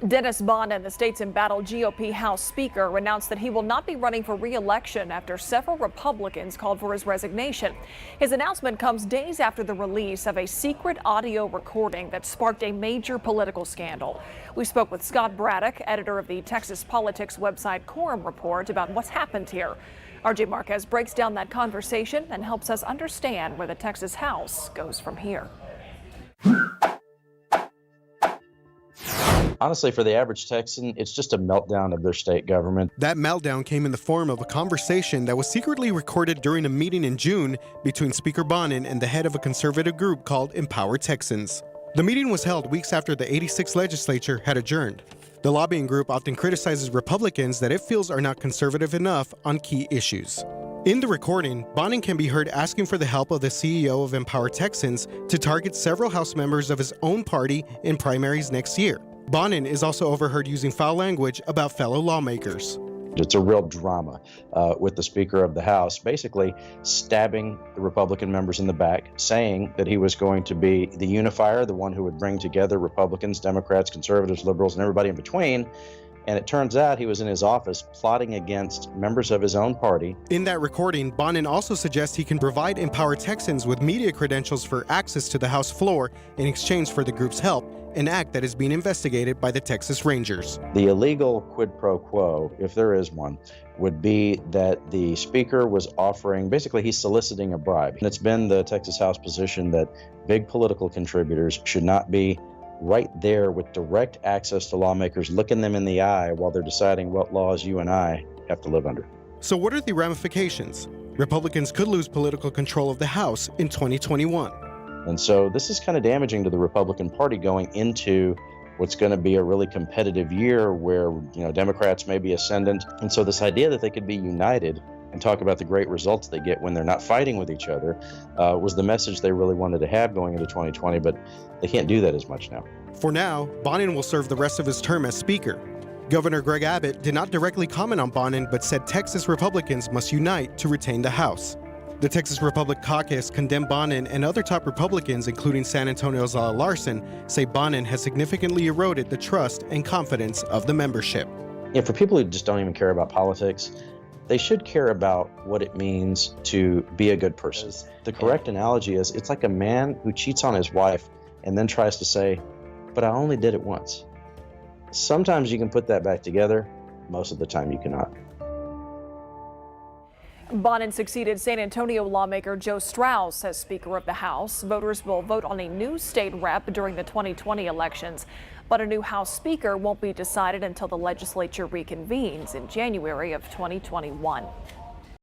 Dennis Bonnen, the state's embattled GOP House Speaker, announced that he will not be running for re-election after several Republicans called for his resignation. His announcement comes days after the release of a secret audio recording that sparked a major political scandal. We spoke with Scott Braddock, editor of the Texas politics website Quorum Report, about what's happened here. RJ Marquez breaks down that conversation and helps us understand where the Texas House goes from here. Honestly, for the average Texan, it's just a meltdown of their state government. That meltdown came in the form of a conversation that was secretly recorded during a meeting in June between Speaker Bonnen and the head of a conservative group called Empowered Texans. The meeting was held weeks after the 86th legislature had adjourned. The lobbying group often criticizes Republicans that it feels are not conservative enough on key issues. In the recording, Bonnen can be heard asking for the help of the CEO of Empowered Texans to target several House members of his own party in primaries next year. Bonnen is also overheard using foul language about fellow lawmakers. It's a real drama with the Speaker of the House basically stabbing the Republican members in the back, saying that he was going to be the unifier, the one who would bring together Republicans, Democrats, conservatives, liberals, and everybody in between. And it turns out he was in his office plotting against members of his own party. In that recording, Bonnen also suggests he can provide Empowered Texans with media credentials for access to the House floor in exchange for the group's help, an act that is being investigated by the Texas Rangers. The illegal quid pro quo, if there is one, would be that the Speaker was offering, basically he's soliciting a bribe. And it's been the Texas House position that big political contributors should not be right there with direct access to lawmakers, looking them in the eye while they're deciding what laws you and I have to live under. So what are the ramifications? Republicans could lose political control of the House in 2021. And so this is kind of damaging to the Republican Party going into what's going to be a really competitive year where, Democrats may be ascendant. And so this idea that they could be united and talk about the great results they get when they're not fighting with each other was the message they really wanted to have going into 2020, but they can't do that as much now. For now, Bonnen will serve the rest of his term as Speaker. Governor Greg Abbott did not directly comment on Bonnen, but said Texas Republicans must unite to retain the House. The Texas Republic Caucus condemned Bonnen, and other top Republicans, including San Antonio's Zala Larson, say Bonnen has significantly eroded the trust and confidence of the membership. For people who just don't even care about politics, they should care about what it means to be a good person. The correct analogy is it's like a man who cheats on his wife and then tries to say, but I only did it once. Sometimes you can put that back together. Most of the time you cannot. Bonnen succeeded San Antonio lawmaker Joe Straus as Speaker of the House. Voters will vote on a new state rep during the 2020 elections, but a new House Speaker won't be decided until the legislature reconvenes in January of 2021.